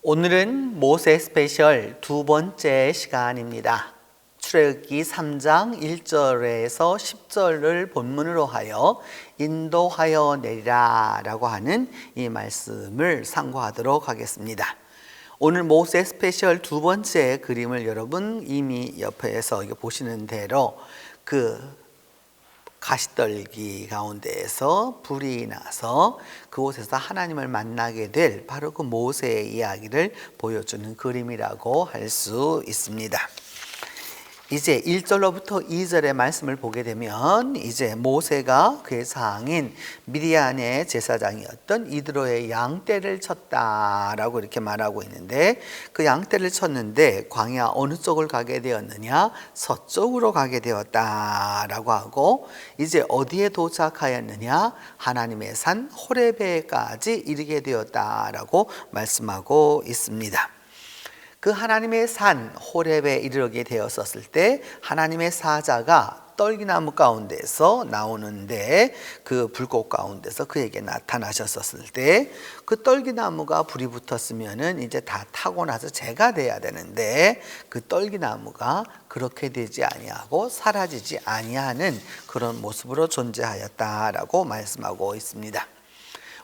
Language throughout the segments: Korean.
오늘은 모세 스페셜 두 번째 시간입니다. 출애굽기 3장 1절에서 10절을 본문으로 하여 인도하여 내리라 라고 하는 이 말씀을 상고하도록 하겠습니다. 오늘 모세 스페셜 두 번째 그림을 여러분 이미 옆에서 보시는 대로 가시떨기 가운데에서 불이 나서 그곳에서 하나님을 만나게 될 바로 그 모세의 이야기를 보여주는 그림이라고 할 수 있습니다. 이제 1절로부터 2절의 말씀을 보게 되면 이제 모세가 그의 상인 미디안의 제사장이었던 이드로의 양떼를 쳤다라고 이렇게 말하고 있는데, 그 양떼를 쳤는데 광야 어느 쪽을 가게 되었느냐? 서쪽으로 가게 되었다라고 하고, 이제 어디에 도착하였느냐? 하나님의 산 호레베까지 이르게 되었다라고 말씀하고 있습니다. 그 하나님의 산 호렙에 이르게 되었었을 때 하나님의 사자가 떨기나무 가운데서 나오는데, 그 불꽃 가운데서 그에게 나타나셨었을 때 그 떨기나무가 불이 붙었으면은 이제 다 타고 나서 재가 돼야 되는데, 그 떨기나무가 그렇게 되지 아니하고 사라지지 아니하는 그런 모습으로 존재하였다라고 말씀하고 있습니다.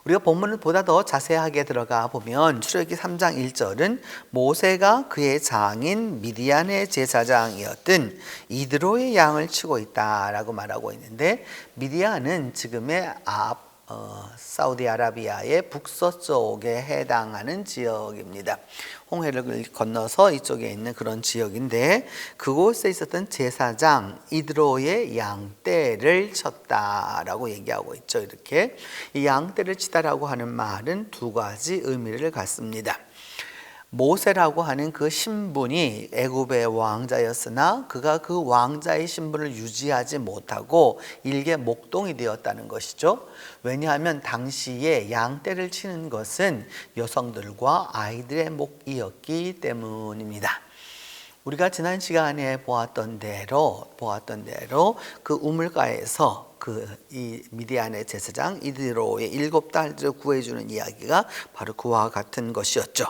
우리가 본문을 보다 더 자세하게 들어가 보면 출애굽기 3장 1절은 모세가 그의 장인 미디안의 제사장이었던 이드로의 양을 치고 있다라고 말하고 있는데, 미디안은 지금의 사우디아라비아의 북서쪽에 해당하는 지역입니다. 홍해를 건너서 이쪽에 있는 그런 지역인데, 그곳에 있었던 제사장 이드로의 양떼를 쳤다라고 얘기하고 있죠. 이렇게 이 양떼를 치다라고 하는 말은 두 가지 의미를 갖습니다. 모세라고 하는 그 신분이 애굽의 왕자였으나 그가 그 왕자의 신분을 유지하지 못하고 일개 목동이 되었다는 것이죠. 왜냐하면 당시에 양떼를 치는 것은 여성들과 아이들의 목이었기 때문입니다. 우리가 지난 시간에 보았던 대로 그 우물가에서 이 미디안의 제사장 이드로의 7딸들을 구해주는 이야기가 바로 그와 같은 것이었죠.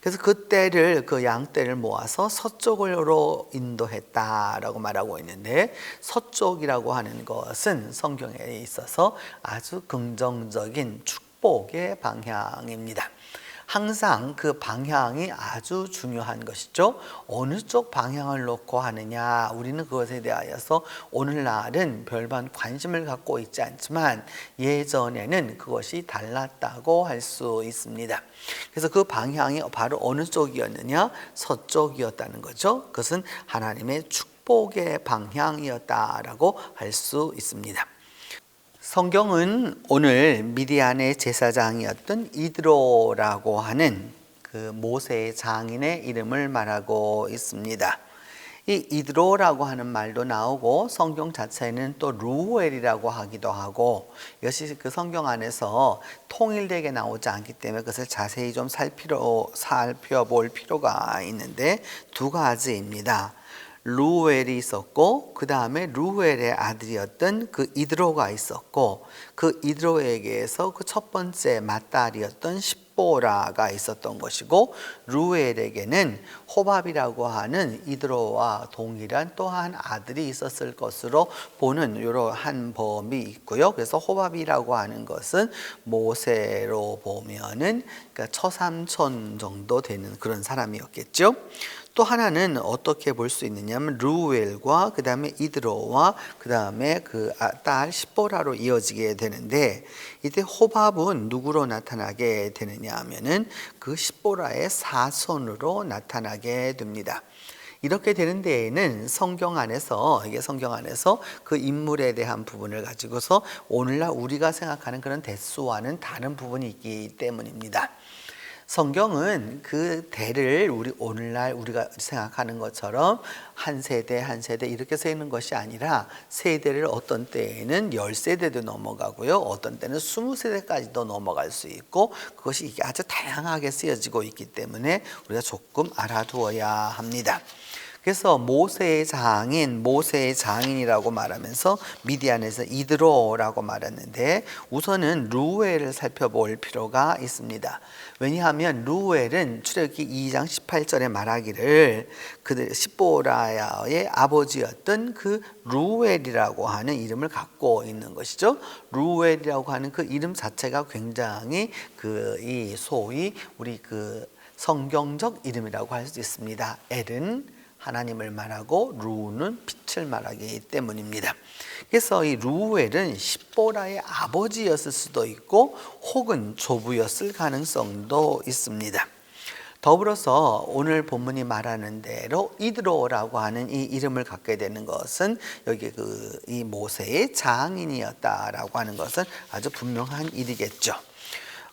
그래서 그 양떼를 모아서 서쪽으로 인도했다라고 말하고 있는데, 서쪽이라고 하는 것은 성경에 있어서 아주 긍정적인 축복의 방향입니다. 항상 그 방향이 아주 중요한 것이죠. 어느 쪽 방향을 놓고 하느냐, 우리는 그것에 대하여서 오늘날은 별반 관심을 갖고 있지 않지만 예전에는 그것이 달랐다고 할 수 있습니다. 그래서 그 방향이 바로 어느 쪽이었느냐? 서쪽이었다는 거죠. 그것은 하나님의 축복의 방향이었다라고 할 수 있습니다. 성경은 오늘 미디안의 제사장이었던 이드로라고 하는 그 모세의 장인의 이름을 말하고 있습니다. 이 이드로라고 하는 말도 나오고 성경 자체에는 또 루엘이라고 하기도 하고, 이것이 그 성경 안에서 통일되게 나오지 않기 때문에 그것을 자세히 좀 살펴볼 필요가 있는데, 두 가지입니다. 루엘이 있었고, 그 다음에 루엘의 아들이었던 그 이드로가 있었고, 그 이드로에게서 그 첫 번째 맏딸이었던 십보라가 있었던 것이고, 루엘에게는 호밥이라고 하는 이드로와 동일한 또 한 아들이 있었을 것으로 보는 이러한 범위 있고요. 그래서 호밥이라고 하는 것은 모세로 보면은 그러니까 처삼촌 정도 되는 그런 사람이었겠죠. 또 하나는 어떻게 볼 수 있느냐면 루엘과 그 다음에 이드로와 그 다음에 그 딸 십보라로 이어지게 되는데, 이때 호밥은 누구로 나타나게 되느냐 하면은 그 십보라의 사손으로 나타나게 됩니다. 이렇게 되는 데에는 성경 안에서 그 인물에 대한 부분을 가지고서 오늘날 우리가 생각하는 그런 대수와는 다른 부분이 있기 때문입니다. 성경은 그 대를 오늘날 우리가 생각하는 것처럼 한 세대 이렇게 세는 것이 아니라, 세대를 어떤 때에는 10세대도 넘어가고요, 어떤 때는 20세대까지도 넘어갈 수 있고, 그것이 아주 다양하게 쓰여지고 있기 때문에 우리가 조금 알아두어야 합니다. 그래서 모세의 장인이라고 말하면서 미디안에서 이드로라고 말했는데 우선은 루엘을 살펴볼 필요가 있습니다. 왜냐하면 루엘은 출애굽기 2장 18절에 말하기를 그들 십보라의 아버지였던 그 루엘이라고 하는 이름을 갖고 있는 것이죠. 루엘이라고 하는 그 이름 자체가 굉장히 이 소위 우리 성경적 이름이라고 할 수 있습니다. 엘은 하나님을 말하고 루는 빛을 말하기 때문입니다. 그래서 이 루엘은 십보라의 아버지였을 수도 있고 혹은 조부였을 가능성도 있습니다. 더불어서 오늘 본문이 말하는 대로 이드로라고 하는 이 이름을 갖게 되는 것은 여기 이 모세의 장인이었다라고 하는 것은 아주 분명한 일이겠죠.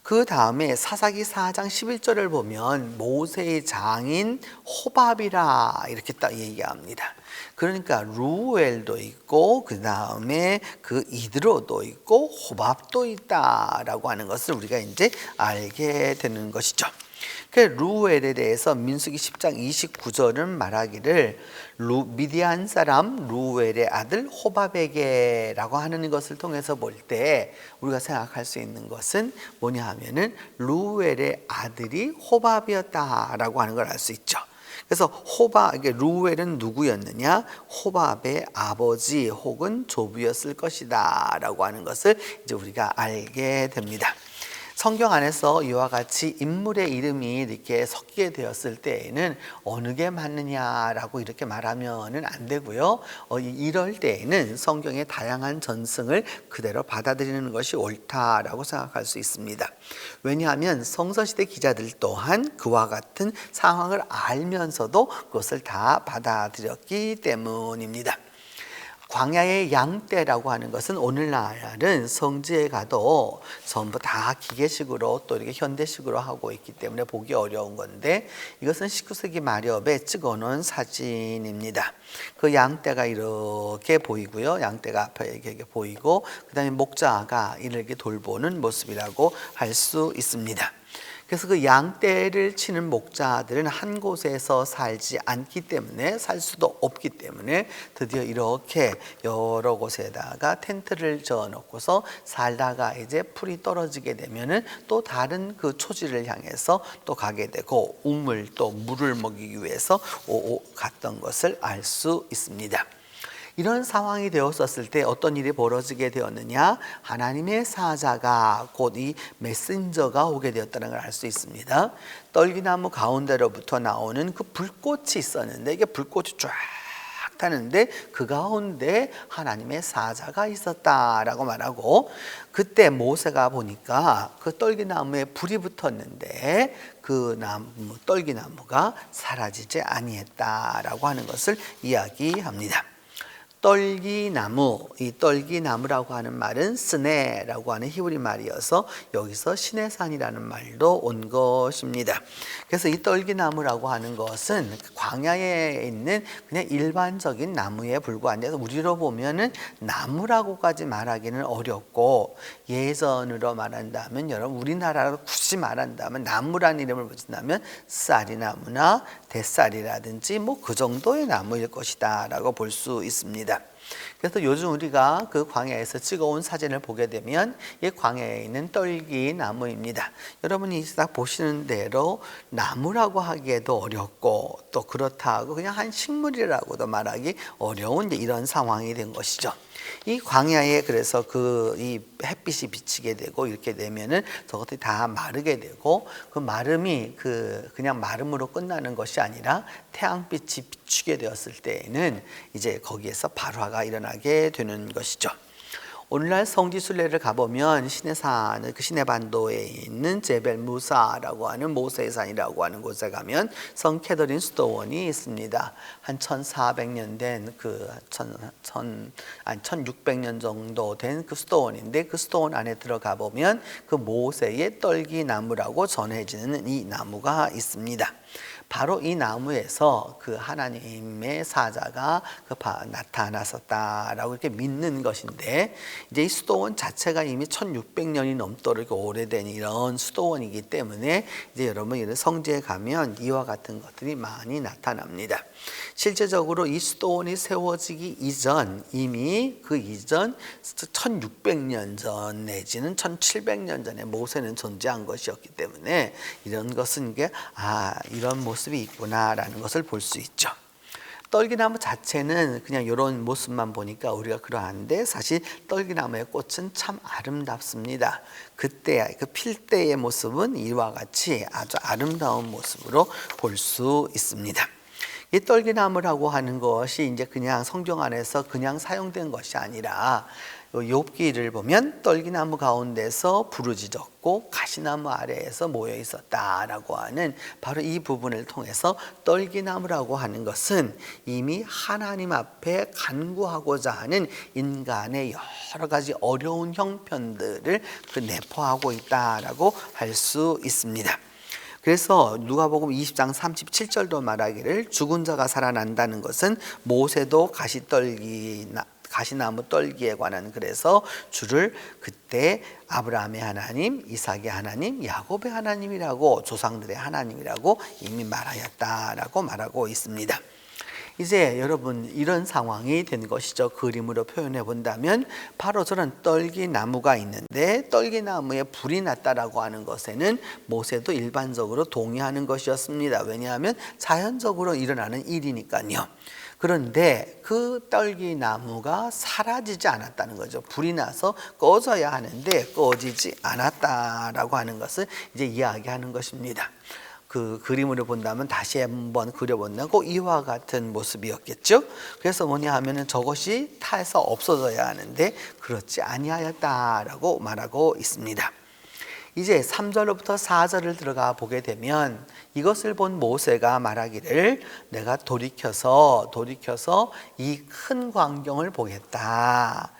그 다음에 사사기 4장 11절을 보면 모세의 장인 호밥이라 이렇게 딱 얘기합니다. 그러니까 루엘도 있고 그 다음에 이드로도 있고 호밥도 있다라고 하는 것을 우리가 이제 알게 되는 것이죠. 루엘에 대해서 민수기 10장 29절은 말하기를 미디안 사람 루엘의 아들 호밥에게라고 하는 것을 통해서 볼 때 우리가 생각할 수 있는 것은 뭐냐 하면은 루엘의 아들이 호밥이었다라고 하는 걸 알 수 있죠. 그래서 루엘은 누구였느냐? 호밥의 아버지 혹은 조부였을 것이다 라고 하는 것을 이제 우리가 알게 됩니다. 성경 안에서 이와 같이 인물의 이름이 이렇게 섞이게 되었을 때에는 어느 게 맞느냐라고 이렇게 말하면은 안 되고요. 이럴 때에는 성경의 다양한 전승을 그대로 받아들이는 것이 옳다라고 생각할 수 있습니다. 왜냐하면 성서시대 기자들 또한 그와 같은 상황을 알면서도 그것을 다 받아들였기 때문입니다. 광야의 양떼라고 하는 것은 오늘날은 성지에 가도 전부 다 기계식으로 또 이렇게 현대식으로 하고 있기 때문에 보기 어려운 건데 이것은 19세기 말엽에 찍어놓은 사진입니다. 그 양떼가 이렇게 보이고요. 양떼가 앞에 이렇게 보이고 그 다음에 목자가 이렇게 돌보는 모습이라고 할 수 있습니다. 그래서 그 양떼를 치는 목자들은 한 곳에서 살지 않기 때문에 살 수도 없기 때문에 드디어 이렇게 여러 곳에다가 텐트를 지어 놓고서 살다가 이제 풀이 떨어지게 되면은 또 다른 그 초지를 향해서 또 가게 되고 또 물을 먹이기 위해서 갔던 것을 알 수 있습니다. 이런 상황이 되었었을 때 어떤 일이 벌어지게 되었느냐? 하나님의 사자가 곧 이 메신저가 오게 되었다는 걸 알 수 있습니다. 떨기나무 가운데로부터 나오는 그 불꽃이 있었는데 이게 불꽃이 쫙 타는데 그 가운데 하나님의 사자가 있었다라고 말하고 그때 모세가 보니까 그 떨기나무에 불이 붙었는데 그 떨기나무가 사라지지 아니했다라고 하는 것을 이야기합니다. 떨기나무, 이 떨기나무라고 하는 말은 스네라고 하는 히브리 말이어서 여기서 시내산이라는 말도 온 것입니다. 그래서 이 떨기나무라고 하는 것은 광야에 있는 그냥 일반적인 나무에 불과한데 우리로 보면은 나무라고까지 말하기는 어렵고 예전으로 말한다면 여러분 우리나라로 굳이 말한다면 나무라는 이름을 붙인다면 쌀이나무나 대쌀이라든지 그 정도의 나무일 것이다 라고 볼 수 있습니다. 그래서 요즘 우리가 그 광야에서 찍어온 사진을 보게 되면 이 광야에 있는 떨기나무입니다. 여러분이 딱 보시는 대로 나무라고 하기에도 어렵고 또 그렇다고 그냥 한 식물이라고도 말하기 어려운 이런 상황이 된 것이죠. 이 광야에 그래서 이 햇빛이 비치게 되고 이렇게 되면은 저것들이 다 마르게 되고 그 마름이 그냥 마름으로 끝나는 것이 아니라 태양빛이 비추게 되었을 때에는 이제 거기에서 발화가 일어나게 되는 것이죠. 오늘날 성지순례를 가보면 시내산, 시내반도에 있는 제벨 무사라고 하는 모세의 산이라고 하는 곳에 가면 성 캐더린 수도원이 있습니다. 한 1400년 된 1600년 정도 된 그 수도원인데 그 수도원 안에 들어가 보면 그 모세의 떨기나무라고 전해지는 이 나무가 있습니다. 바로 이 나무에서 그 하나님의 사자가 나타났었다라고 이렇게 믿는 것인데, 이제 이 수도원 자체가 이미 1600년이 넘도록 오래된 이런 수도원이기 때문에 이제 여러분 이런 성지에 가면 이와 같은 것들이 많이 나타납니다. 실제적으로 이 수도원이 세워지기 이전, 이미 그 이전 1600년 전 내지는 1700년 전에 모세는 존재한 것이었기 때문에 이런 것은 이게 이런 모습이 있구나라는 것을 볼 수 있죠. 떨기나무 자체는 그냥 이런 모습만 보니까 우리가 그러한데, 사실 떨기나무의 꽃은 참 아름답습니다. 그때 그 필 때의 모습은 이와 같이 아주 아름다운 모습으로 볼 수 있습니다. 이 떨기나무라고 하는 것이 이제 그냥 성경 안에서 그냥 사용된 것이 아니라, 욥기를 보면 떨기나무 가운데서 부르짖었고 가시나무 아래에서 모여 있었다라고 하는 바로 이 부분을 통해서 떨기나무라고 하는 것은 이미 하나님 앞에 간구하고자 하는 인간의 여러 가지 어려운 형편들을 내포하고 있다라고 할 수 있습니다. 그래서 누가복음 20장 37절도 말하기를, 죽은 자가 살아난다는 것은 모세도 가시나무 떨기에 관한, 그래서 주를 그때 아브라함의 하나님, 이삭의 하나님, 야곱의 하나님이라고, 조상들의 하나님이라고 이미 말하였다라고 말하고 있습니다. 이제 여러분 이런 상황이 된 것이죠. 그림으로 표현해 본다면 바로 저런 떨기나무가 있는데, 떨기나무에 불이 났다라고 하는 것에는 모세도 일반적으로 동의하는 것이었습니다. 왜냐하면 자연적으로 일어나는 일이니까요. 그런데 그 떨기나무가 사라지지 않았다는 거죠. 불이 나서 꺼져야 하는데 꺼지지 않았다라고 하는 것을 이제 이야기하는 것입니다. 그 그림으로 본다면 다시 한번 그려본다면 꼭 이와 같은 모습이었겠죠. 그래서 뭐냐 하면은 저것이 타에서 없어져야 하는데 그렇지 아니하였다라고 말하고 있습니다. 이제 3절로부터 4절을 들어가 보게 되면 이것을 본 모세가 말하기를, 내가 돌이켜서 이 큰 광경을 보겠다.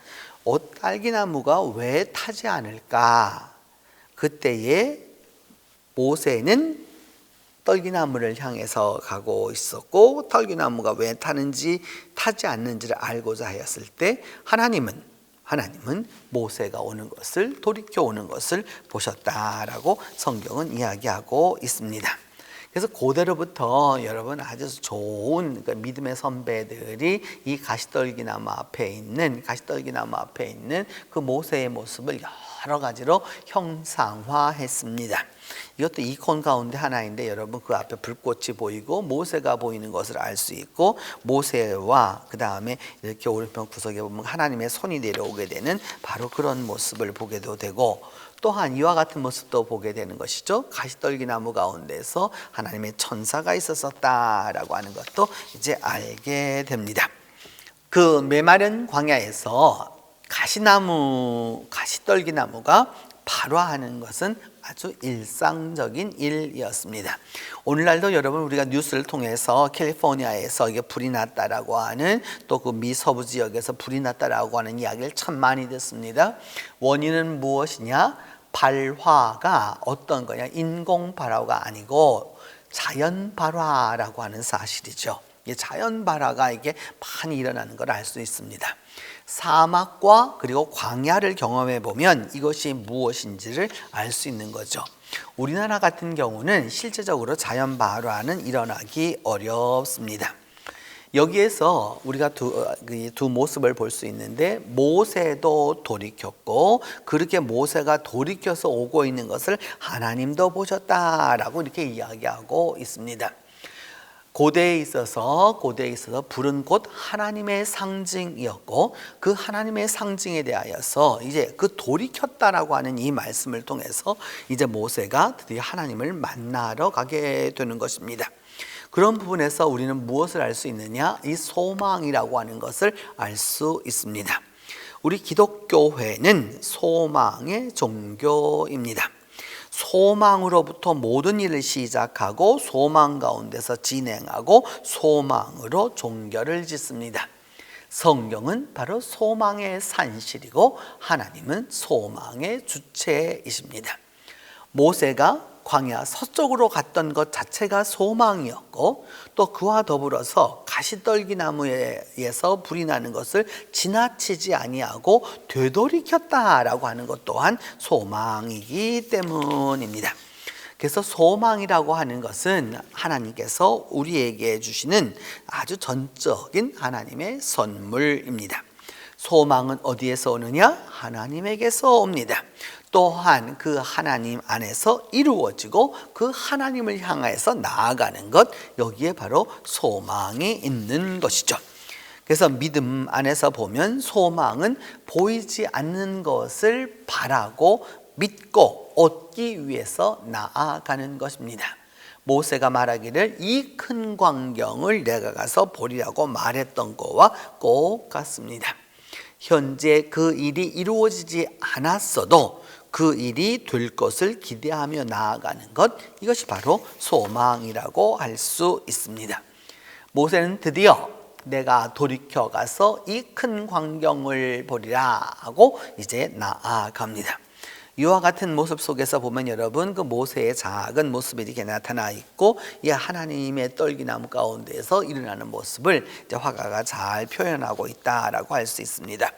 딸기나무가 왜 타지 않을까? 그때에 모세는 떨기나무를 향해서 가고 있었고, 떨기나무가 왜 타지 않는지를 알고자 하였을 때 하나님은 모세가 오는 것을, 돌이켜 오는 것을 보셨다라고 성경은 이야기하고 있습니다. 그래서 고대로부터 여러분 아주 좋은 믿음의 선배들이 이 가시떨기나무 앞에 있는 그 모세의 모습을 여러 가지로 형상화했습니다. 이것도 이콘 가운데 하나인데, 여러분 그 앞에 불꽃이 보이고 모세가 보이는 것을 알 수 있고, 모세와 그 다음에 이렇게 오른편 구석에 보면 하나님의 손이 내려오게 되는 바로 그런 모습을 보게도 되고, 또한 이와 같은 모습도 보게 되는 것이죠. 가시떨기나무 가운데서 하나님의 천사가 있었다라고 하는 것도 이제 알게 됩니다. 그 메마른 광야에서 가시떨기나무가 발화하는 것은 아주 일상적인 일이었습니다. 오늘날도 여러분 우리가 뉴스를 통해서 캘리포니아에서 이게 불이 났다라고 하는, 또 그 미 서부 지역에서 불이 났다라고 하는 이야기를 참 많이 듣습니다. 원인은 무엇이냐? 발화가 어떤 거냐? 인공 발화가 아니고 자연 발화라고 하는 사실이죠. 자연 발화가 이게 많이 일어나는 걸 알 수 있습니다. 사막과 그리고 광야를 경험해 보면 이것이 무엇인지를 알 수 있는 거죠. 우리나라 같은 경우는 실제적으로 자연 발화는 일어나기 어렵습니다. 여기에서 우리가 두 모습을 볼 수 있는데, 모세도 돌이켰고, 그렇게 모세가 돌이켜서 오고 있는 것을 하나님도 보셨다라고 이렇게 이야기하고 있습니다. 고대에 있어서 불은 곧 하나님의 상징이었고, 그 하나님의 상징에 대하여서 이제 그 돌이켰다라고 하는 이 말씀을 통해서 이제 모세가 드디어 하나님을 만나러 가게 되는 것입니다. 그런 부분에서 우리는 무엇을 알 수 있느냐? 이 소망이라고 하는 것을 알 수 있습니다. 우리 기독교회는 소망의 종교입니다. 소망으로부터 모든 일을 시작하고 소망 가운데서 진행하고 소망으로 종결을 짓습니다. 성경은 바로 소망의 산실이고 하나님은 소망의 주체이십니다. 모세가 광야 서쪽으로 갔던 것 자체가 소망이었고, 또 그와 더불어서 가시떨기나무에서 불이 나는 것을 지나치지 아니하고 되돌이켰다라고 하는 것 또한 소망이기 때문입니다. 그래서 소망이라고 하는 것은 하나님께서 우리에게 주시는 아주 전적인 하나님의 선물입니다. 소망은 어디에서 오느냐? 하나님에게서 옵니다. 또한 그 하나님 안에서 이루어지고 그 하나님을 향해서 나아가는 것, 여기에 바로 소망이 있는 것이죠. 그래서 믿음 안에서 보면 소망은 보이지 않는 것을 바라고 믿고 얻기 위해서 나아가는 것입니다. 모세가 말하기를 이 큰 광경을 내가 가서 보리라고 말했던 것과 똑같습니다. 현재 그 일이 이루어지지 않았어도 그 일이 될 것을 기대하며 나아가는 것, 이것이 바로 소망이라고 할 수 있습니다. 모세는 드디어 내가 돌이켜 가서 이 큰 광경을 보리라 하고 이제 나아갑니다. 이와 같은 모습 속에서 보면 여러분, 그 모세의 작은 모습이 이렇게 나타나 있고, 이 하나님의 떨기나무 가운데에서 일어나는 모습을 이제 화가가 잘 표현하고 있다라고 할 수 있습니다.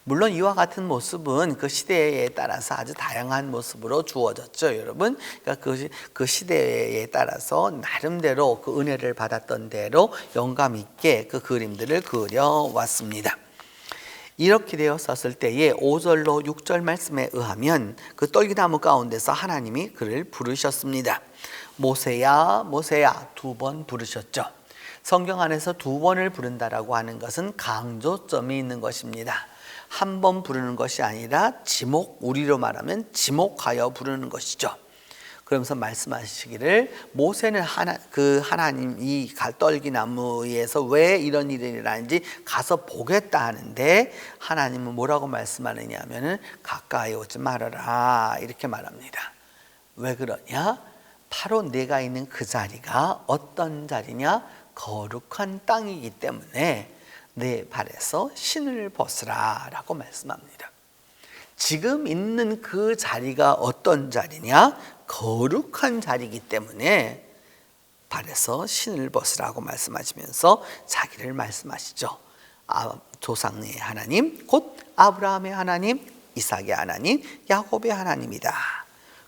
물론 이와 같은 모습은 그 시대에 따라서 아주 다양한 모습으로 주어졌죠, 여러분. 그러니까 그 시대에 따라서 나름대로 그 은혜를 받았던 대로 영감 있게 그 그림들을 그려왔습니다. 이렇게 되었었을 때에 5절로 6절 말씀에 의하면 그 떨기나무 가운데서 하나님이 그를 부르셨습니다. 모세야 모세야, 2번 부르셨죠. 성경 안에서 2번을 부른다라고 하는 것은 강조점이 있는 것입니다. 한 번 부르는 것이 아니라 지목, 우리로 말하면 지목하여 부르는 것이죠. 그러면서 말씀하시기를 모세는 하나님 이 떨기나무에서 왜 이런 일이 일어나는지 가서 보겠다 하는데, 하나님은 뭐라고 말씀하느냐 하면은 가까이 오지 말아라 이렇게 말합니다. 왜 그러냐? 바로 내가 있는 그 자리가 어떤 자리냐? 거룩한 땅이기 때문에 내 발에서 신을 벗으라 라고 말씀합니다. 지금 있는 그 자리가 어떤 자리냐? 거룩한 자리이기 때문에 발에서 신을 벗으라고 말씀하시면서 자기를 말씀하시죠. 조상의 하나님, 곧 아브라함의 하나님, 이삭의 하나님, 야곱의 하나님이다.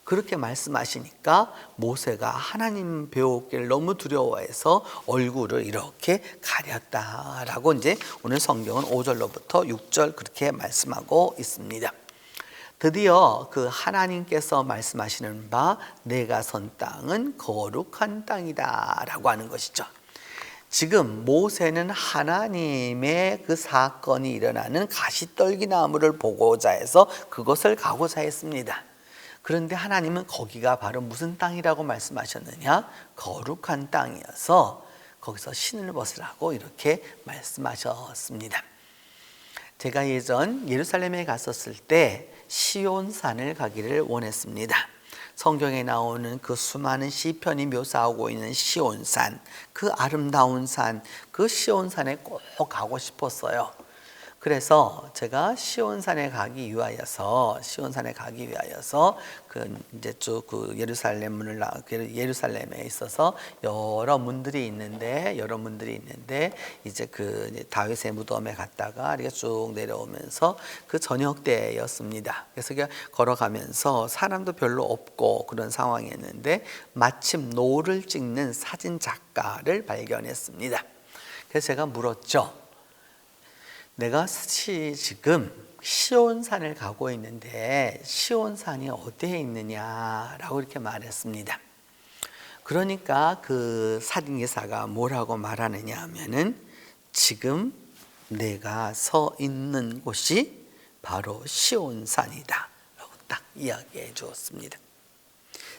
그렇게 말씀하시니까 모세가 하나님 배우기를 너무 두려워해서 얼굴을 이렇게 가렸다라고 이제 오늘 성경은 5절로부터 6절 그렇게 말씀하고 있습니다. 드디어 그 하나님께서 말씀하시는 바 내가 선 땅은 거룩한 땅이다 라고 하는 것이죠. 지금 모세는 하나님의 그 사건이 일어나는 가시떨기나무를 보고자 해서 그것을 가고자 했습니다. 그런데 하나님은 거기가 바로 무슨 땅이라고 말씀하셨느냐? 거룩한 땅이어서 거기서 신을 벗으라고 이렇게 말씀하셨습니다. 제가 예전 예루살렘에 갔었을 때 시온산을 가기를 원했습니다. 성경에 나오는 그 수많은 시편이 묘사하고 있는 시온산, 그 아름다운 산, 그 시온산에 꼭 가고 싶었어요. 그래서 제가 시온산에 가기 위하여서 그 이제 쭉 그 예루살렘에 있어서 여러 문들이 있는데 이제 그 다윗의 무덤에 갔다가 이렇게 쭉 내려오면서 그 저녁 때였습니다. 그래서 걸어가면서 사람도 별로 없고 그런 상황이었는데 마침 노를 찍는 사진 작가를 발견했습니다. 그래서 제가 물었죠. 내가 지금 시온산을 가고 있는데 시온산이 어디에 있느냐라고 이렇게 말했습니다. 그러니까 그 사진기사가 뭐라고 말하느냐 하면은 지금 내가 서 있는 곳이 바로 시온산이다 라고 딱 이야기해 주었습니다.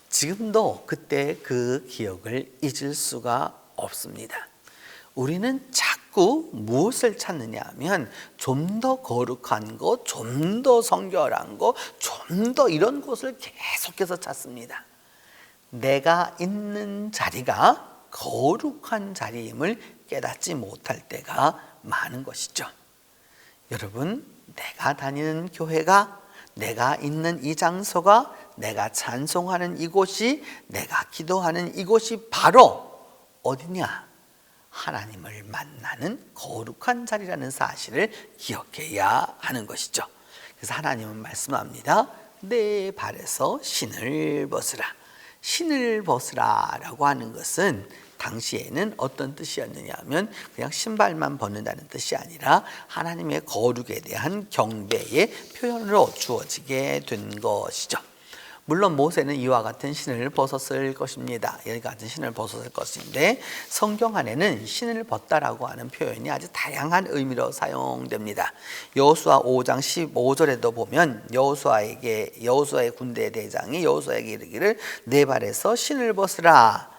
지금도 그때 그 기억을 잊을 수가 없습니다. 우리는 자꾸 무엇을 찾느냐 하면 좀 더 거룩한 것, 좀 더 성결한 것, 좀 더 이런 곳을 계속해서 찾습니다. 내가 있는 자리가 거룩한 자리임을 깨닫지 못할 때가 많은 것이죠. 여러분, 내가 다니는 교회가, 내가 있는 이 장소가 내가 찬송하는 이곳이, 내가 기도하는 이곳이 바로 어디냐? 하나님을 만나는 거룩한 자리라는 사실을 기억해야 하는 것이죠. 그래서 하나님은 말씀합니다. 내 발에서 신을 벗으라. 신을 벗으라 라고 하는 것은 당시에는 어떤 뜻이었느냐 하면 그냥 신발만 벗는다는 뜻이 아니라 하나님의 거룩에 대한 경배의 표현으로 주어지게 된 것이죠. 물론 모세는 이와 같은 신을 벗었을 것입니다. 이와 같은 신을 벗었을 것인데 성경 안에는 신을 벗다라고 하는 표현이 아주 다양한 의미로 사용됩니다. 여호수아 5장 15절에도 보면 여호수아의 군대 대장이 여호수아에게 이르기를 내 발에서 신을 벗으라.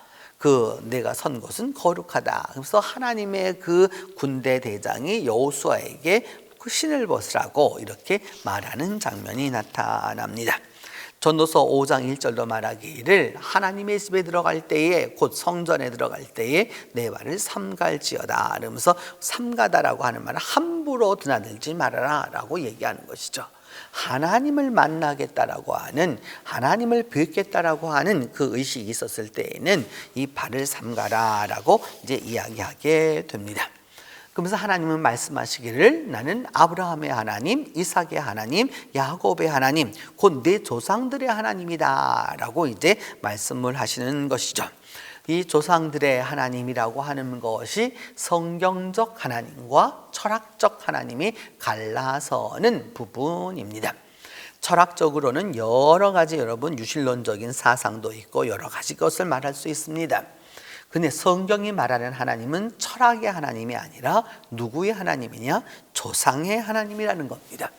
내가 선 곳은 거룩하다. 그래서 하나님의 그 군대 대장이 여호수아에게 그 신을 벗으라고 이렇게 말하는 장면이 나타납니다. 전도서 5장 1절도 말하기를 하나님의 집에 들어갈 때에 곧 성전에 들어갈 때에 내 발을 삼갈지어다. 그러면서 삼가다라고 하는 말은 함부로 드나들지 말아라 라고 얘기하는 것이죠. 하나님을 만나겠다라고 하는, 하나님을 뵙겠다라고 하는 그 의식이 있었을 때에는 이 발을 삼가라라고 이제 이야기하게 됩니다. 그러면서 하나님은 말씀하시기를 나는 아브라함의 하나님, 이삭의 하나님, 야곱의 하나님, 곧 내 조상들의 하나님이다 라고 이제 말씀을 하시는 것이죠. 이 조상들의 하나님이라고 하는 것이 성경적 하나님과 철학적 하나님이 갈라서는 부분입니다. 철학적으로는 여러 가지 여러분 유실론적인 사상도 있고 여러 가지 것을 말할 수 있습니다. 근데 성경이 말하는 하나님은 철학의 하나님이 아니라 누구의 하나님이냐? 조상의 하나님이라는 겁니다.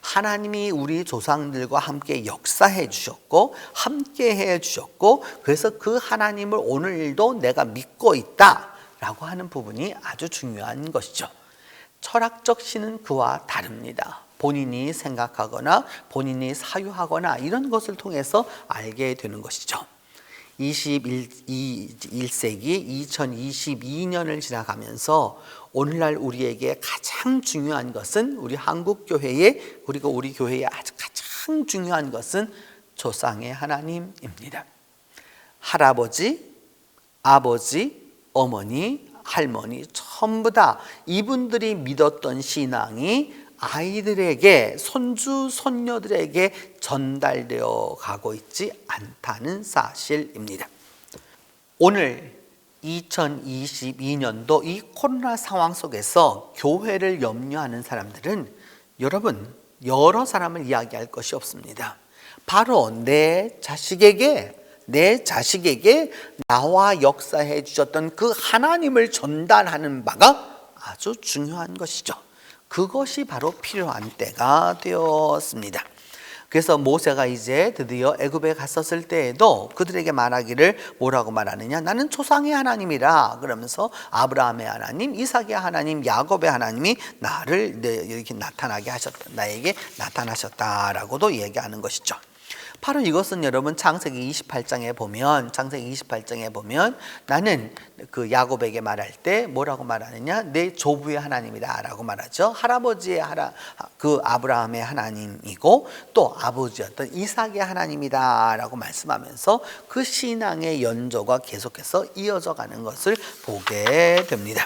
하나님이 우리 조상들과 함께 역사해 주셨고 함께 해 주셨고 그래서 그 하나님을 오늘도 내가 믿고 있다라고 하는 부분이 아주 중요한 것이죠. 철학적 신은 그와 다릅니다. 본인이 생각하거나 본인이 사유하거나 이런 것을 통해서 알게 되는 것이죠. 21세기 2022년을 지나가면서 오늘날 우리에게 가장 중요한 것은 우리 한국교회에 그리고 우리 교회에 아주 가장 중요한 것은 조상의 하나님입니다. 할아버지, 아버지, 어머니, 할머니 전부 다 이분들이 믿었던 신앙이 아이들에게 손주, 손녀들에게 전달되어 가고 있지 않다는 사실입니다. 오늘 2022년도 이 코로나 상황 속에서 교회를 염려하는 사람들은 여러분 여러 사람을 이야기할 것이 없습니다. 바로 내 자식에게 나와 역사해 주셨던 그 하나님을 전달하는 바가 아주 중요한 것이죠. 그것이 바로 필요한 때가 되었습니다. 그래서 모세가 이제 드디어 애굽에 갔었을 때에도 그들에게 말하기를 뭐라고 말하느냐? 나는 조상의 하나님이라. 그러면서 아브라함의 하나님, 이삭의 하나님, 야곱의 하나님이 나를 이렇게 나에게 나타나셨다라고도 얘기하는 것이죠. 바로 이것은 여러분 창세기 28장에 보면 나는 그 야곱에게 말할 때 뭐라고 말하느냐? 내 조부의 하나님이다라고 말하죠. 할아버지의 그 아브라함의 하나님이고 또 아버지였던 이삭의 하나님이다라고 말씀하면서 그 신앙의 연조가 계속해서 이어져 가는 것을 보게 됩니다.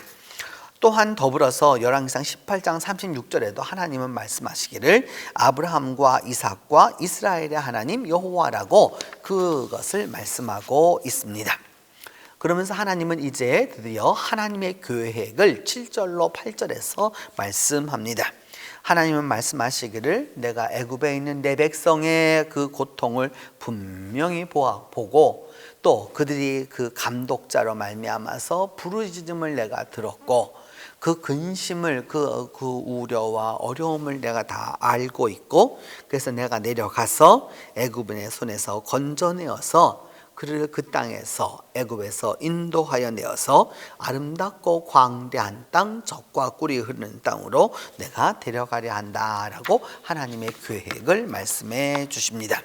또한 더불어서 열왕기상 18장 36절에도 하나님은 말씀하시기를 아브라함과 이삭과 이스라엘의 하나님 여호와라고 그것을 말씀하고 있습니다. 그러면서 하나님은 이제 드디어 하나님의 계획을 7절로 8절에서 말씀합니다. 하나님은 말씀하시기를 내가 애굽에 있는 내 백성의 그 고통을 분명히 보고 또 그들이 그 감독자로 말미암아서 부르짖음을 내가 들었고 그 근심을 그 우려와 어려움을 내가 다 알고 있고 그래서 내가 내려가서 애굽인의 손에서 건져내어서 그를 그 땅에서 애굽에서 인도하여 내어서 아름답고 광대한 땅 젖과 꿀이 흐르는 땅으로 내가 데려가려 한다라고 하나님의 계획을 말씀해 주십니다.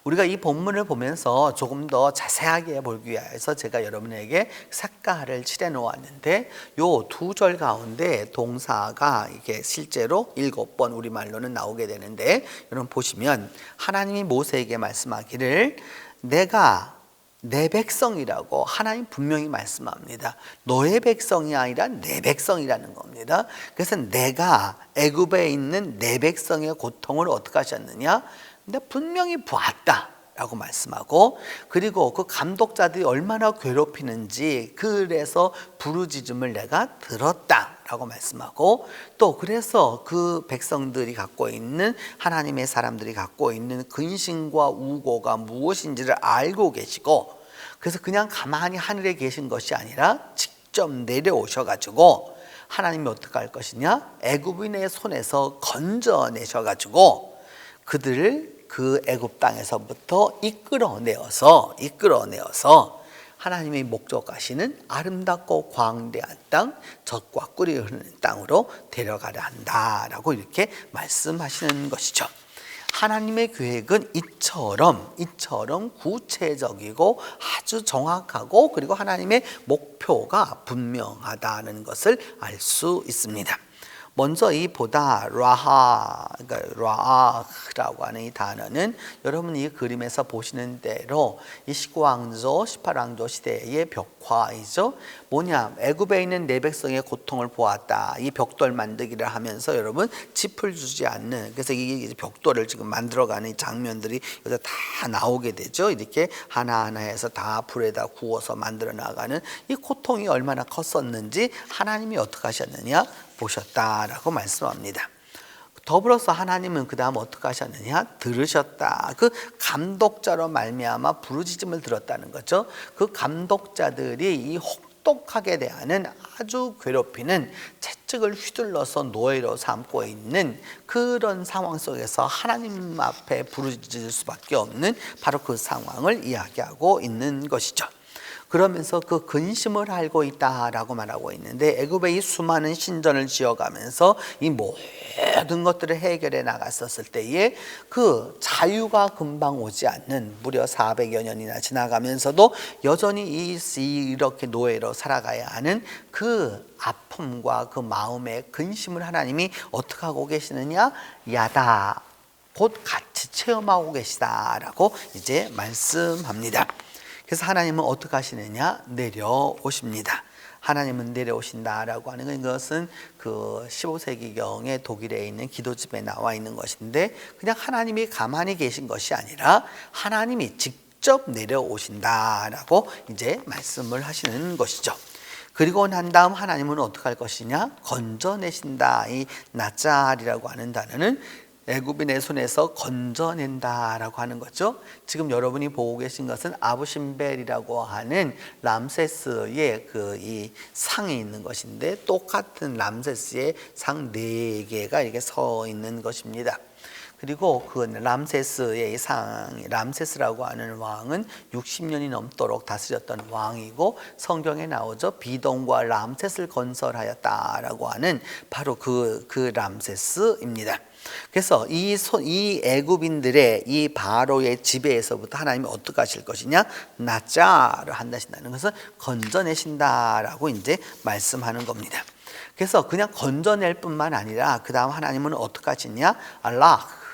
우리가 이 본문을 보면서 조금 더 자세하게 보기 위해서 제가 여러분에게 색깔을 칠해 놓았는데 요 두 절 가운데 동사가 이게 실제로 7번 우리말로는 나오게 되는데 여러분 보시면 하나님이 모세에게 말씀하기를 내가 내 백성이라고 하나님 분명히 말씀합니다. 너의 백성이 아니라 내 백성이라는 겁니다. 그래서 내가 애굽에 있는 내 백성의 고통을 어떻게 하셨느냐? 근데 분명히 보았다 라고 말씀하고, 그리고 그 감독자들이 얼마나 괴롭히는지 그래서 부르짖음을 내가 들었다 라고 말씀하고, 또 그래서 그 백성들이 갖고 있는, 하나님의 사람들이 갖고 있는 근심과 우고가 무엇인지를 알고 계시고, 그래서 그냥 가만히 하늘에 계신 것이 아니라 직접 내려오셔가지고 하나님이 어떻게 할 것이냐? 애굽인의 손에서 건져내셔가지고 그들을 그 애굽 땅에서부터 이끌어내어서 하나님의 목적하시는 아름답고 광대한 땅, 젖과 꿀이 흐르는 땅으로 데려가려 한다라고 이렇게 말씀하시는 것이죠. 하나님의 계획은 이처럼 구체적이고 아주 정확하고, 그리고 하나님의 목표가 분명하다는 것을 알 수 있습니다. 먼저 이 보다 라하라고 하는 이 단어는 여러분 이 그림에서 보시는 대로 이 19왕조 18왕조 시대의 벽화이죠. 뭐냐, 애굽에 있는 내 백성의 고통을 보았다. 이 벽돌 만들기를 하면서 여러분 짚을 주지 않는, 그래서 이 벽돌을 지금 만들어가는 이 장면들이 여기서 다 나오게 되죠. 이렇게 하나하나 해서 다 불에다 구워서 만들어 나가는 이 고통이 얼마나 컸었는지 하나님이 어떻게 하셨느냐 보셨다라고 말씀합니다. 더불어서 하나님은 그 다음 어떻게 하셨느냐? 들으셨다. 그 감독자로 말미암아 부르짖음을 들었다는 거죠. 그 감독자들이 이 혹독하게 대하는, 아주 괴롭히는, 채찍을 휘둘러서 노예로 삼고 있는 그런 상황 속에서 하나님 앞에 부르짖을 수밖에 없는 바로 그 상황을 이야기하고 있는 것이죠. 그러면서 그 근심을 알고 있다라고 말하고 있는데, 애굽에 이 수많은 신전을 지어가면서 이 모든 것들을 해결해 나갔었을 때에 그 자유가 금방 오지 않는, 무려 400여 년이나 지나가면서도 여전히 이렇게 노예로 살아가야 하는 그 아픔과 그 마음의 근심을 하나님이 어떻게 하고 계시느냐? 야다, 곧 같이 체험하고 계시다라고 이제 말씀합니다. 그래서 하나님은 어떻게 하시느냐? 내려오십니다. 하나님은 내려오신다라고 하는 것은 그 15세기경에 독일에 있는 기도집에 나와 있는 것인데, 그냥 하나님이 가만히 계신 것이 아니라 하나님이 직접 내려오신다라고 이제 말씀을 하시는 것이죠. 그리고 난 다음 하나님은 어떻게 할 것이냐? 건져내신다. 이 나짤이라고 하는 단어는 애굽인의 손에서 건져낸다라고 하는 거죠. 지금 여러분이 보고 계신 것은 아부신벨이라고 하는 람세스의 이 상이 있는 것인데, 똑같은 람세스의 상 4개가 이렇게 서 있는 것입니다. 그리고 그 람세스의 람세스라고 하는 왕은 60년이 넘도록 다스렸던 왕이고, 성경에 나오죠. 비동과 람셋을 건설하였다라고 하는 바로 그 람세스입니다. 그래서 이 애굽인들의 이 바로의 지배에서부터 하나님이 어떻게 하실 것이냐? 나짜를 한다신다는 것은 건져내신다라고 이제 말씀하는 겁니다. 그래서 그냥 건져낼 뿐만 아니라 그 다음 하나님은 어떻게 하시냐?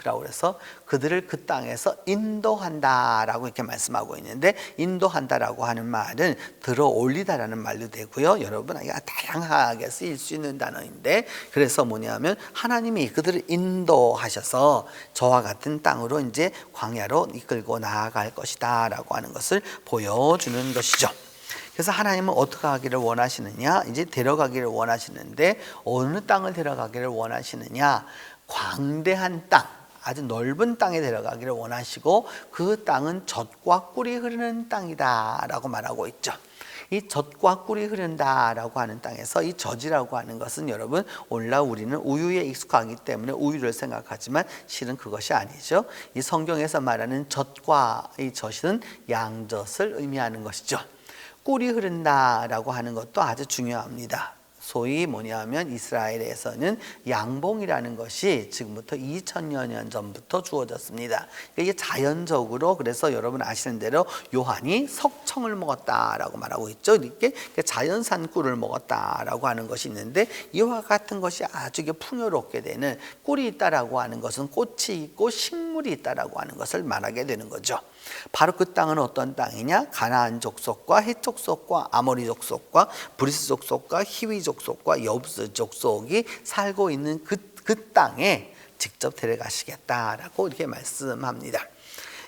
라고 해서 그들을 그 땅에서 인도한다라고 이렇게 말씀하고 있는데, 인도한다라고 하는 말은 들어 올리다라는 말도 되고요. 여러분, 다양하게 쓰일 수 있는 단어인데, 그래서 뭐냐면 하나님이 그들을 인도하셔서 저와 같은 땅으로 이제 광야로 이끌고 나아갈 것이다라고 하는 것을 보여주는 것이죠. 그래서 하나님은 어떻게 하기를 원하시느냐? 이제 데려가기를 원하시는데, 어느 땅을 데려가기를 원하시느냐? 광대한 땅, 아주 넓은 땅에 데려가기를 원하시고, 그 땅은 젖과 꿀이 흐르는 땅이다 라고 말하고 있죠. 이 젖과 꿀이 흐른다라고 하는 땅에서 이 젖이라고 하는 것은 여러분, 오늘날 우리는 우유에 익숙하기 때문에 우유를 생각하지만 실은 그것이 아니죠. 이 성경에서 말하는 젖과 이 젖은 양젖을 의미하는 것이죠. 꿀이 흐른다라고 하는 것도 아주 중요합니다. 소위 뭐냐면 이스라엘에서는 양봉이라는 것이 지금부터 2000여 년 전부터 주어졌습니다. 이게 자연적으로, 그래서 여러분 아시는 대로 요한이 석청을 먹었다라고 말하고 있죠. 이렇게 자연산 꿀을 먹었다라고 하는 것이 있는데, 이와 같은 것이 아주 풍요롭게 되는, 꿀이 있다라고 하는 것은 꽃이 있고 식물이 있다라고 하는 것을 말하게 되는 거죠. 바로 그 땅은 어떤 땅이냐? 가나안 족속과 헷 족속과 아모리 족속과 브리스 족속과 히위 족속과 여부스 족속이 살고 있는 그 땅에 직접 데려가시겠다라고 이렇게 말씀합니다.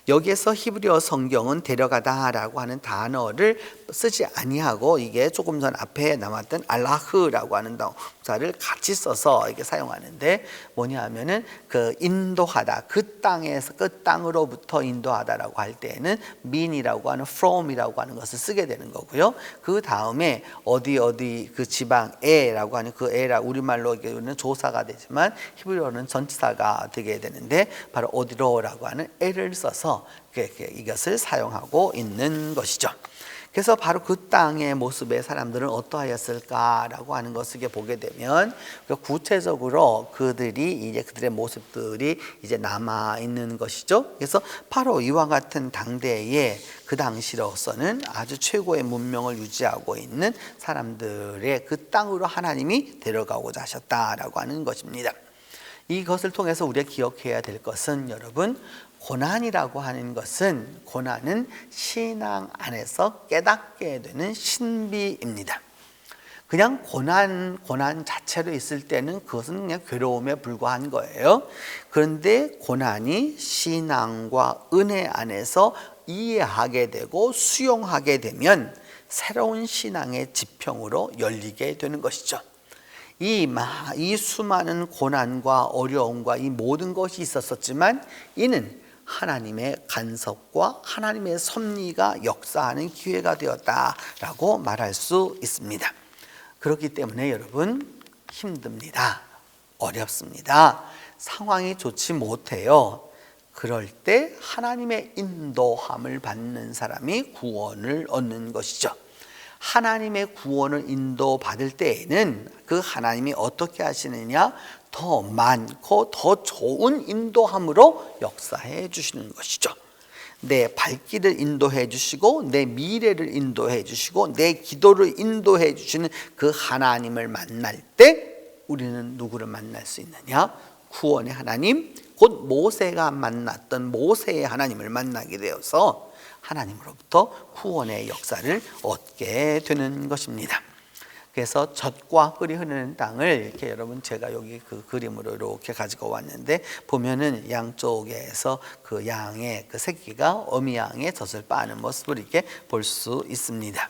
여기에서 히브리어 성경은 데려가다라고 하는 단어를 쓰지 아니하고, 이게 조금 전 앞에 남았던 알라흐라고 하는 동사를 같이 써서 이렇게 사용하는데, 뭐냐 하면은 그 인도하다, 그 땅에서 그 땅으로부터 인도하다라고 할 때에는 min이라고 하는 from이라고 하는 것을 쓰게 되는 거고요. 그 다음에 어디 그 지방에라고 하는 그 에라, 우리말로는 조사가 되지만 히브리어는 전치사가 되게 되는데, 바로 어디로라고 하는 에를 써서 이것을 사용하고 있는 것이죠. 그래서 바로 그 땅의 모습의 사람들은 어떠하였을까라고 하는 것을 보게 되면, 구체적으로 그들의 모습들이 이제 남아 있는 것이죠. 그래서 바로 이와 같은 당대에 그 당시로서는 아주 최고의 문명을 유지하고 있는 사람들의 그 땅으로 하나님이 데려가고자 하셨다라고 하는 것입니다. 이것을 통해서 우리가 기억해야 될 것은, 여러분, 고난이라고 하는 것은, 고난은 신앙 안에서 깨닫게 되는 신비입니다. 그냥 고난 자체로 있을 때는 그것은 그냥 괴로움에 불과한 거예요. 그런데 고난이 신앙과 은혜 안에서 이해하게 되고 수용하게 되면 새로운 신앙의 지평으로 열리게 되는 것이죠. 이 수많은 고난과 어려움과 이 모든 것이 있었지만, 이는 하나님의 간섭과 하나님의 섭리가 역사하는 기회가 되었다라고 말할 수 있습니다. 그렇기 때문에 여러분, 힘듭니다. 어렵습니다. 상황이 좋지 못해요. 그럴 때 하나님의 인도함을 받는 사람이 구원을 얻는 것이죠. 하나님의 구원을 인도받을 때에는 그 하나님이 어떻게 하시느냐? 더 많고 더 좋은 인도함으로 역사해 주시는 것이죠. 내 발길을 인도해 주시고, 내 미래를 인도해 주시고, 내 기도를 인도해 주시는 그 하나님을 만날 때 우리는 누구를 만날 수 있느냐? 구원의 하나님, 곧 모세가 만났던 모세의 하나님을 만나게 되어서 하나님으로부터 구원의 역사를 얻게 되는 것입니다. 그래서 젖과 꿀이 흐르는 땅을 이렇게, 여러분, 제가 여기 그 그림으로 이렇게 가지고 왔는데, 보면은 양쪽에서 그 양의 그 새끼가 어미 양의 젖을 빠는 모습을 이렇게 볼 수 있습니다.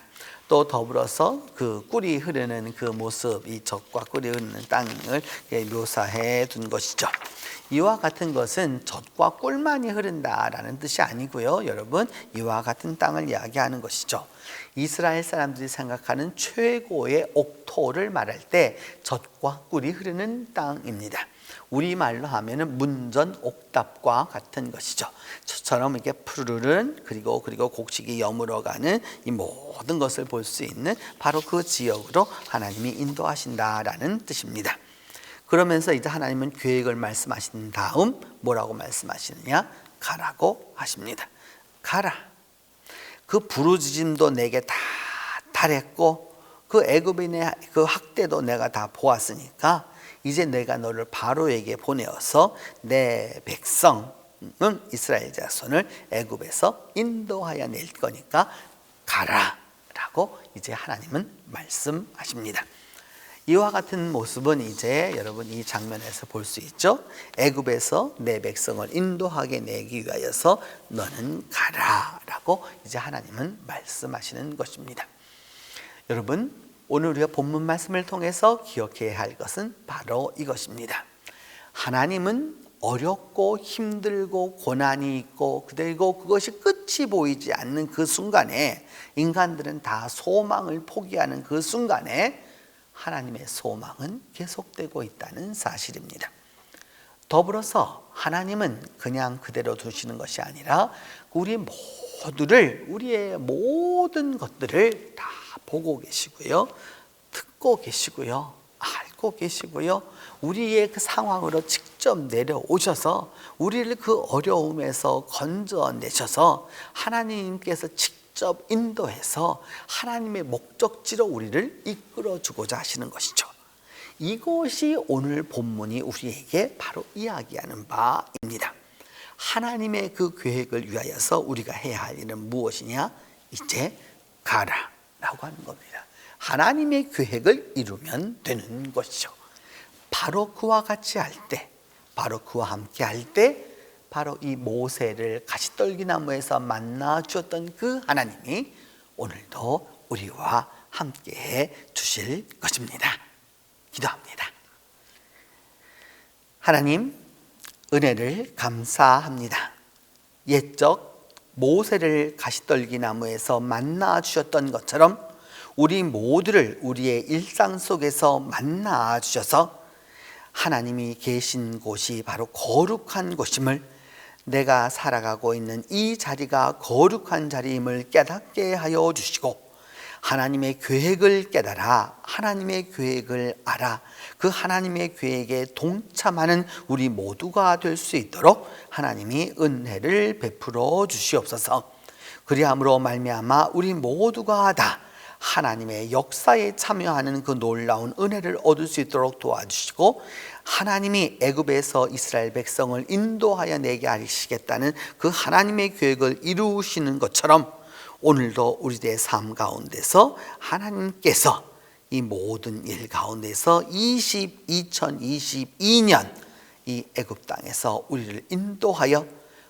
또 더불어서 그 꿀이 흐르는 그 모습, 이 젖과 꿀이 흐르는 땅을 묘사해 둔 것이죠. 이와 같은 것은 젖과 꿀만이 흐른다라는 뜻이 아니고요. 여러분, 이와 같은 땅을 이야기하는 것이죠. 이스라엘 사람들이 생각하는 최고의 옥토를 말할 때 젖과 꿀이 흐르는 땅입니다. 우리말로 하면은 문전 옥답과 같은 것이죠. 저처럼 이렇게 푸르른, 그리고 곡식이 여물어가는 이 모든 것을 볼 수 있는 바로 그 지역으로 하나님이 인도하신다라는 뜻입니다. 그러면서 이제 하나님은 계획을 말씀하신 다음 뭐라고 말씀하시느냐? 가라고 하십니다. 가라. 그 부르짖음도 내게 다 달했고, 그 애굽인의 그 학대도 내가 다 보았으니까 이제 내가 너를 바로에게 보내어서 내 백성은 이스라엘 자손을 애굽에서 인도하여 낼 거니까 가라라고 이제 하나님은 말씀하십니다. 이와 같은 모습은 이제 여러분 이 장면에서 볼 수 있죠. 애굽에서 내 백성을 인도하게 내기 위하여서 너는 가라라고 이제 하나님은 말씀하시는 것입니다. 여러분, 오늘 우리가 본문 말씀을 통해서 기억해야 할 것은 바로 이것입니다. 하나님은 어렵고 힘들고 고난이 있고, 그리고 그것이 끝이 보이지 않는 그 순간에, 인간들은 다 소망을 포기하는 그 순간에 하나님의 소망은 계속되고 있다는 사실입니다. 더불어서 하나님은 그냥 그대로 두시는 것이 아니라 우리의 모든 것들을 다 보고 계시고요. 알고 계시고요. 우리의 그 상황으로 직접 내려오셔서 우리를 그 어려움에서 건져내셔서 하나님께서 직접 인도해서 하나님의 목적지로 우리를 이끌어주고자 하시는 것이죠. 이것이 오늘 본문이 우리에게 바로 이야기하는 바입니다. 하나님의 그 계획을 위하여서 우리가 해야 할 일은 무엇이냐? 이제 가라 라고 하는 겁니다. 하나님의 계획을 이루면 되는 것이죠. 바로 그와 같이 할 때, 바로 그와 함께 할 때, 바로 이 모세를 가시떨기나무에서 만나 주었던 그 하나님이 오늘도 우리와 함께 해 주실 것입니다. 기도합니다. 하나님, 은혜를 감사합니다. 옛적 모세를 가시떨기나무에서 만나 주셨던 것처럼 우리 모두를 우리의 일상 속에서 만나 주셔서 하나님이 계신 곳이 바로 거룩한 곳임을, 내가 살아가고 있는 이 자리가 거룩한 자리임을 깨닫게 하여 주시고, 하나님의 계획을 깨달아 하나님의 계획을 알아 그 하나님의 계획에 동참하는 우리 모두가 될 수 있도록 하나님이 은혜를 베풀어 주시옵소서. 그리함으로 말미암아 우리 모두가 다 하나님의 역사에 참여하는 그 놀라운 은혜를 얻을 수 있도록 도와주시고, 하나님이 애굽에서 이스라엘 백성을 인도하여 내게 하시겠다는 그 하나님의 계획을 이루시는 것처럼 오늘도 우리들의 삶 가운데서 하나님께서 이 모든 일 가운데서 2022년 이 애굽 땅에서 우리를 인도하여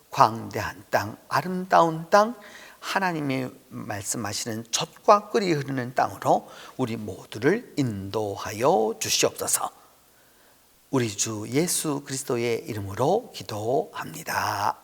광대한 땅, 아름다운 땅, 하나님이 말씀하시는 젖과 꿀이 흐르는 땅으로 우리 모두를 인도하여 주시옵소서. 우리 주 예수 그리스도의 이름으로 기도합니다.